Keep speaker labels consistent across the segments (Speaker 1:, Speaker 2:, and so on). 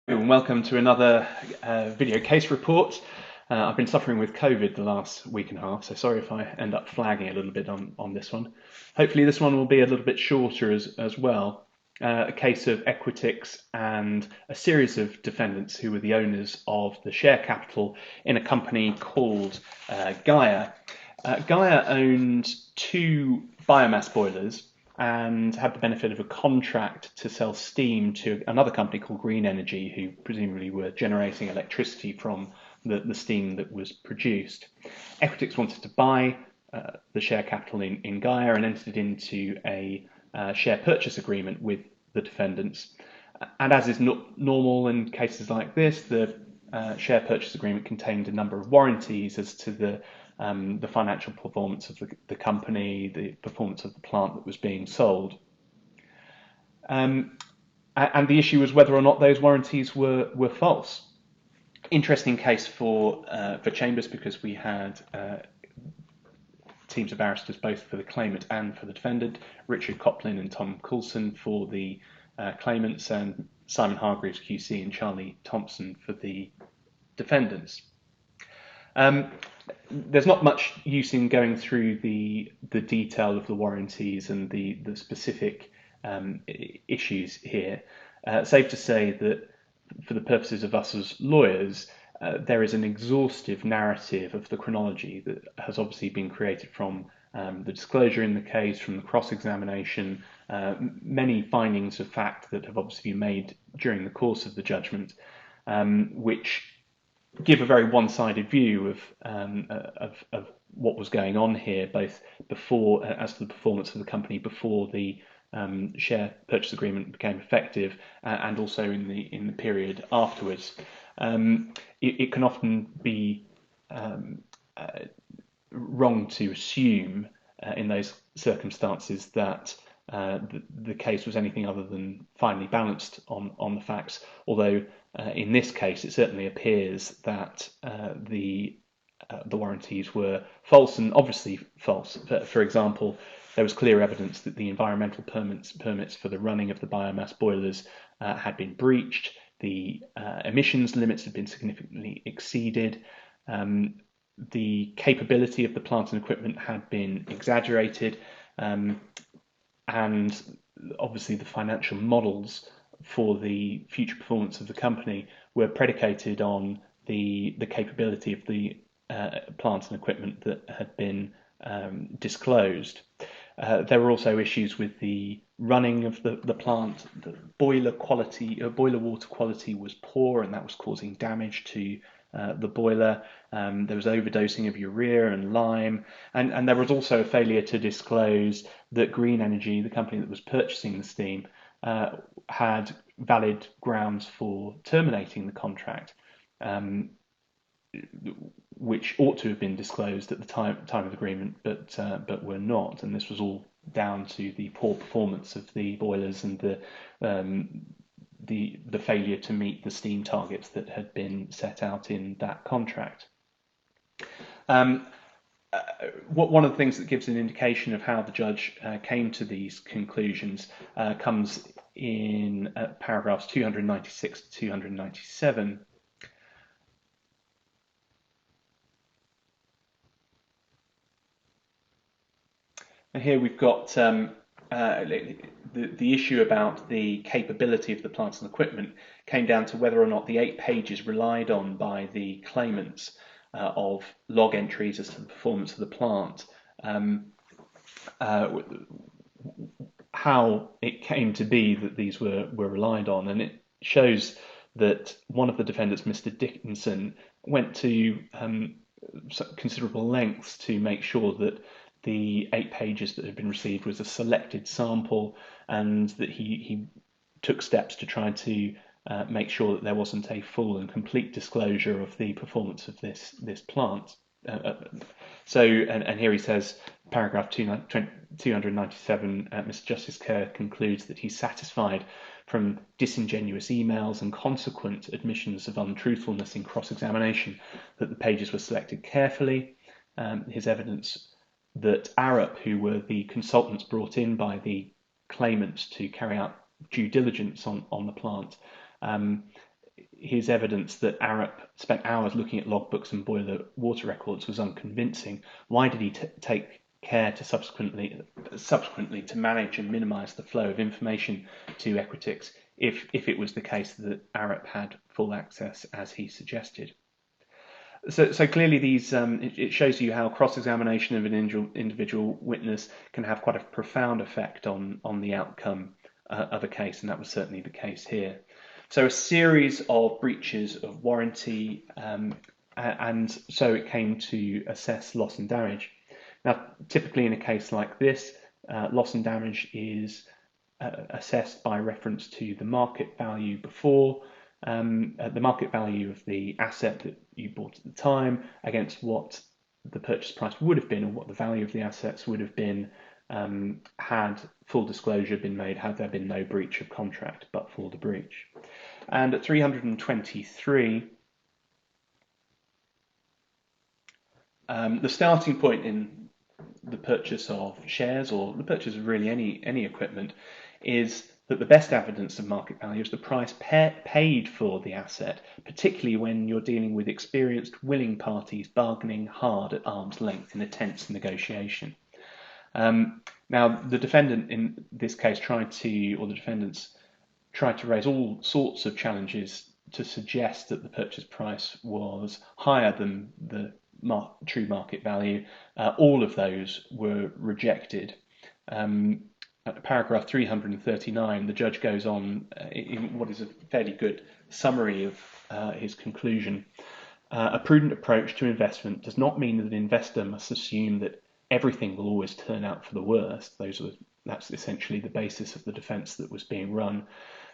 Speaker 1: And welcome to another video case report. I've been suffering with COVID the last week and a half, so sorry if I end up flagging a little bit on this one. Hopefully this one will be a little bit shorter as well. A case of Equitix and a series of defendants who were the owners of the share capital in a company called Gaia. Gaia owned two biomass boilers and had the benefit of a contract to sell steam to another company called Green Energy, who presumably were generating electricity from the steam that was produced. Equitix wanted to buy the share capital in Gaia and entered into a share purchase agreement with the defendants. And as is normal in cases like this, the share purchase agreement contained a number of warranties as to the financial performance of the company, the performance of the plant that was being sold. And the issue was whether or not those warranties were false. Interesting case for Chambers, because we had teams of barristers both for the claimant and for the defendant, Richard Coplin and Tom Coulson for the claimants, and Simon Hargreaves QC and Charlie Thompson for the defendants. There's not much use in going through the detail of the warranties and the specific issues here. Safe to say that for the purposes of us as lawyers, there is an exhaustive narrative of the chronology that has obviously been created from the disclosure in the case, from the cross-examination, many findings of fact that have obviously been made during the course of the judgment, which give a very one-sided view of what was going on here, both before, as to the performance of the company before the share purchase agreement became effective, and also in the period afterwards. It can often be wrong to assume in those circumstances that the case was anything other than finely balanced on the facts, although in this case it certainly appears that the warranties were false, and obviously false. For example, there was clear evidence that the environmental permits for the running of the biomass boilers had been breached, the emissions limits had been significantly exceeded, the capability of the plant and equipment had been exaggerated, and obviously the financial models for the future performance of the company were predicated on the capability of the plant and equipment that had been disclosed. There were also issues with the running of the plant. The boiler water quality was poor, and that was causing damage to the boiler. There was overdosing of urea and lime, and there was also a failure to disclose that Green Energy, the company that was purchasing the steam, had valid grounds for terminating the contract, which ought to have been disclosed at the time of agreement, but were not. And this was all down to the poor performance of the boilers and the failure to meet the steam targets that had been set out in that contract. One of the things that gives an indication of how the judge came to these conclusions comes in paragraphs 296 to 297. And here we've got the issue about the capability of the plants and equipment came down to whether or not the 8 pages relied on by the claimants of log entries as to the performance of the plant, how it came to be that these were relied on. And it shows that one of the defendants, Mr. Dickinson, went to considerable lengths to make sure that the 8 pages that had been received was a selected sample, and that he took steps to try to make sure that there wasn't a full and complete disclosure of the performance of this plant. And here he says, paragraph 297, Mr. Justice Kerr concludes that he's satisfied from disingenuous emails and consequent admissions of untruthfulness in cross-examination that the pages were selected carefully. His evidence that Arup, who were the consultants brought in by the claimants to carry out due diligence on the plant, his evidence that Arup spent hours looking at logbooks and boiler water records was unconvincing. Why did he take care to subsequently to manage and minimise the flow of information to Equitix if it was the case that Arup had full access as he suggested? So clearly these it shows you how cross-examination of an individual witness can have quite a profound effect on the outcome of a case, and that was certainly the case here. So a series of breaches of warranty, and so it came to assess loss and damage. Now, typically in a case like this, loss and damage is assessed by reference to the market value before, the market value of the asset that you bought at the time against what the purchase price would have been, or what the value of the assets would have been had full disclosure been made, had there been no breach of contract but for the breach. And at 323, the starting point in the purchase of shares, or the purchase of really any equipment, is that the best evidence of market value is the price paid for the asset, particularly when you're dealing with experienced, willing parties bargaining hard at arm's length in a tense negotiation. Now, the defendant in this case the defendants tried to raise all sorts of challenges to suggest that the purchase price was higher than the true market value. All of those were rejected. At paragraph 339, the judge goes on in what is a fairly good summary of his conclusion. A prudent approach to investment does not mean that an investor must assume that everything will always turn out for the worst. That's essentially the basis of the defence that was being run.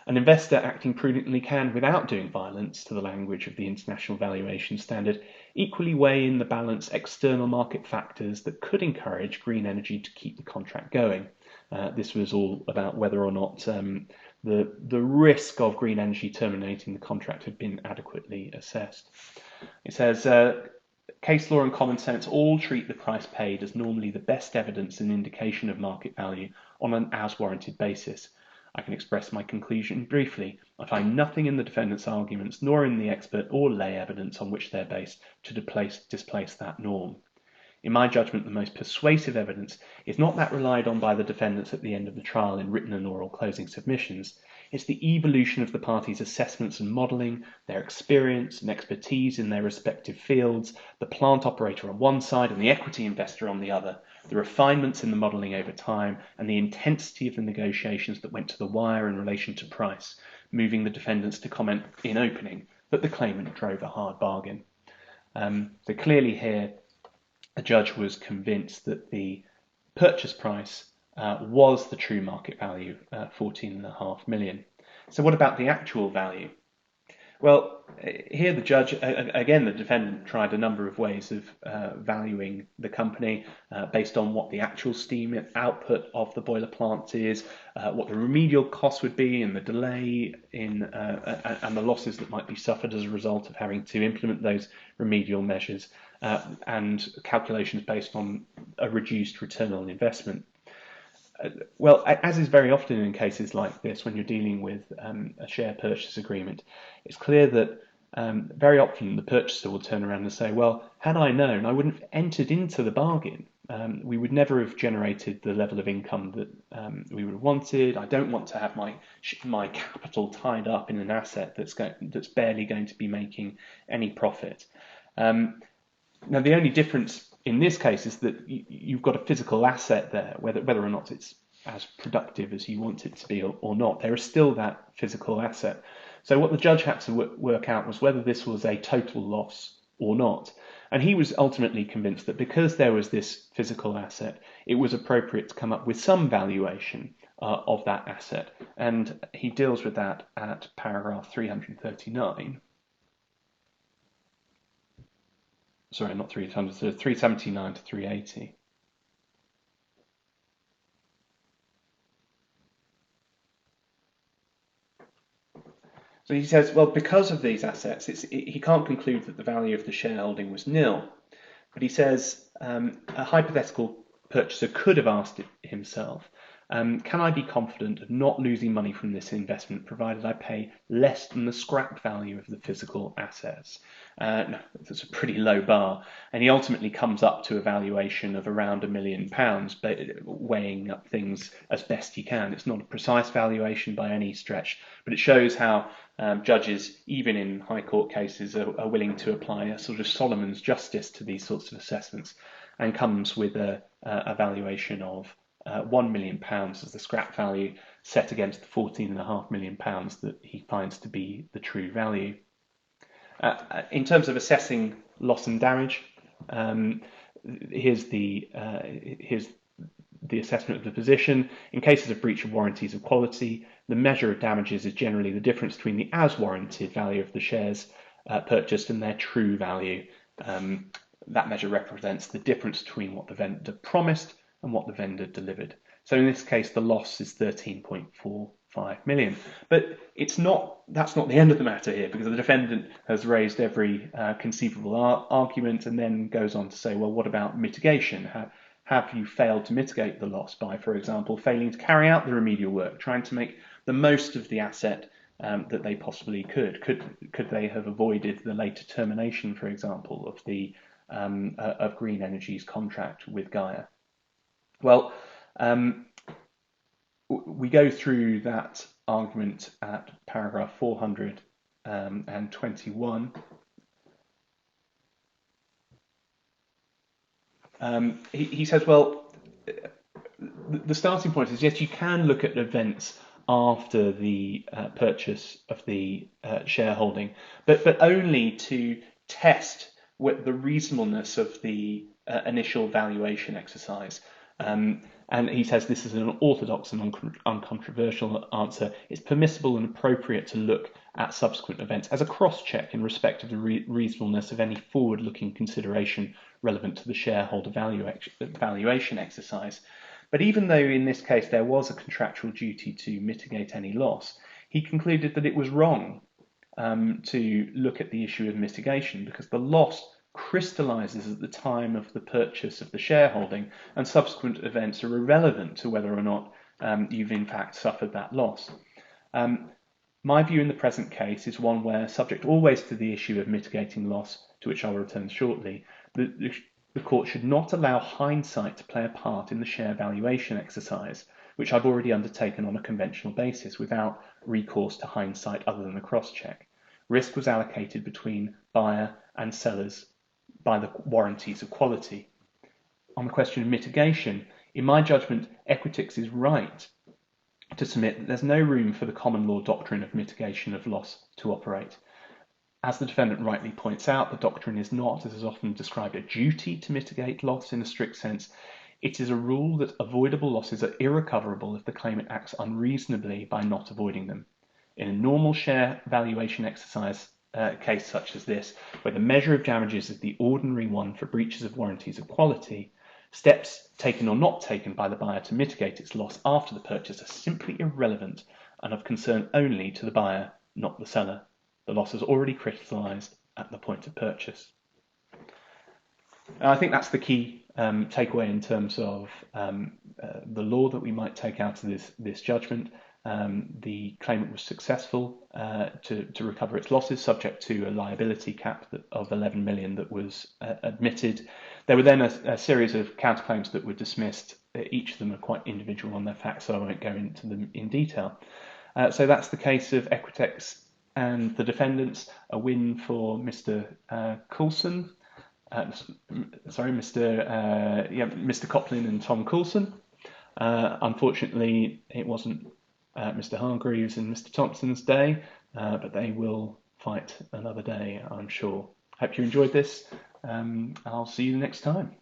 Speaker 1: An investor acting prudently can, without doing violence to the language of the International Valuation Standard, equally weigh in the balance external market factors that could encourage green energy to keep the contract going. This was all about whether or not the risk of green energy terminating the contract had been adequately assessed. It says, case law and common sense all treat the price paid as normally the best evidence and indication of market value on an as-warranted basis. I can express my conclusion briefly. I find nothing in the defendant's arguments, nor in the expert or lay evidence on which they're based, to displace that norm. In my judgment, the most persuasive evidence is not that relied on by the defendants at the end of the trial in written and oral closing submissions. It's the evolution of the parties' assessments and modelling, their experience and expertise in their respective fields, the plant operator on one side and the equity investor on the other, the refinements in the modelling over time, and the intensity of the negotiations that went to the wire in relation to price, moving the defendants to comment in opening that the claimant drove a hard bargain. So clearly here, the judge was convinced that the purchase price was the true market value, 14.5 million. So what about the actual value? Well, here the judge, again, the defendant tried a number of ways of valuing the company based on what the actual steam output of the boiler plant is, what the remedial costs would be, and the delay in and the losses that might be suffered as a result of having to implement those remedial measures, and calculations based on a reduced return on investment. Well, as is very often in cases like this, when you're dealing with a share purchase agreement, it's clear that very often the purchaser will turn around and say, well, had I known, I wouldn't have entered into the bargain. We would never have generated the level of income that we would have wanted. I don't want to have my capital tied up in an asset that's barely going to be making any profit. Now, the only difference in this case is that you've got a physical asset there, whether or not it's as productive as you want it to be or not. There is still that physical asset. So what the judge had to work out was whether this was a total loss or not. And he was ultimately convinced that because there was this physical asset, it was appropriate to come up with some valuation of that asset. And he deals with that at paragraph 339. Sorry, not 300, 379 to 380. So he says, well, because of these assets, he can't conclude that the value of the shareholding was nil. But he says a hypothetical purchaser could have asked himself, Can I be confident of not losing money from this investment provided I pay less than the scrap value of the physical assets? No, that's a pretty low bar. And he ultimately comes up to a valuation of around £1 million, but weighing up things as best he can. It's not a precise valuation by any stretch, but it shows how judges, even in High Court cases, are willing to apply a sort of Solomon's justice to these sorts of assessments, and comes with a valuation of £1 million as the scrap value, set against the £14.5 million that he finds to be the true value. In terms of assessing loss and damage, here's the assessment of the position. In cases of breach of warranties of quality, the measure of damages is generally the difference between the as warranted value of the shares purchased and their true value. That measure represents the difference between what the vendor promised and what the vendor delivered. So in this case, the loss is 13.45 million. But that's not the end of the matter here, because the defendant has raised every conceivable argument and then goes on to say, well, what about mitigation? Have you failed to mitigate the loss by, for example, failing to carry out the remedial work, trying to make the most of the asset that they possibly could? Could they have avoided the later termination, for example, of the of Green Energy's contract with Gaia? Well, we go through that argument at paragraph 421. He says, well, the starting point is, yes, you can look at events after the purchase of the shareholding, but only to test the reasonableness of the initial valuation exercise. And he says this is an orthodox and uncontroversial answer. It's permissible and appropriate to look at subsequent events as a cross-check in respect of the reasonableness of any forward-looking consideration relevant to the shareholder valuation exercise. But even though in this case there was a contractual duty to mitigate any loss, he concluded that it was wrong to look at the issue of mitigation, because the loss crystallizes at the time of the purchase of the shareholding, and subsequent events are irrelevant to whether or not you've in fact suffered that loss. My view in the present case is one where, subject always to the issue of mitigating loss, to which I'll return shortly, the court should not allow hindsight to play a part in the share valuation exercise, which I've already undertaken on a conventional basis without recourse to hindsight other than a cross-check. Risk was allocated between buyer and sellers by the warranties of quality. On the question of mitigation, in my judgment, Equitix is right to submit that there's no room for the common law doctrine of mitigation of loss to operate. As the defendant rightly points out, the doctrine is not, as is often described, a duty to mitigate loss in a strict sense. It is a rule that avoidable losses are irrecoverable if the claimant acts unreasonably by not avoiding them. In a normal share valuation exercise case such as this, where the measure of damages is the ordinary one for breaches of warranties of quality, steps taken or not taken by the buyer to mitigate its loss after the purchase are simply irrelevant and of concern only to the buyer, not the seller. The loss is already crystallised at the point of purchase. And I think that's the key takeaway in terms of the law that we might take out of this judgment. The claimant was successful to recover its losses, subject to a liability cap of 11 million that was admitted. There were then a series of counterclaims that were dismissed. Each of them are quite individual on their facts, so I won't go into them in detail. So that's the case of Equitix and the defendants. A win for Mr. Coulson. Mr. Coplin and Tom Coulson. Unfortunately, it wasn't Mr. Hargreaves and Mr. Thompson's day, but they will fight another day, I'm sure. Hope you enjoyed this. I'll see you next time.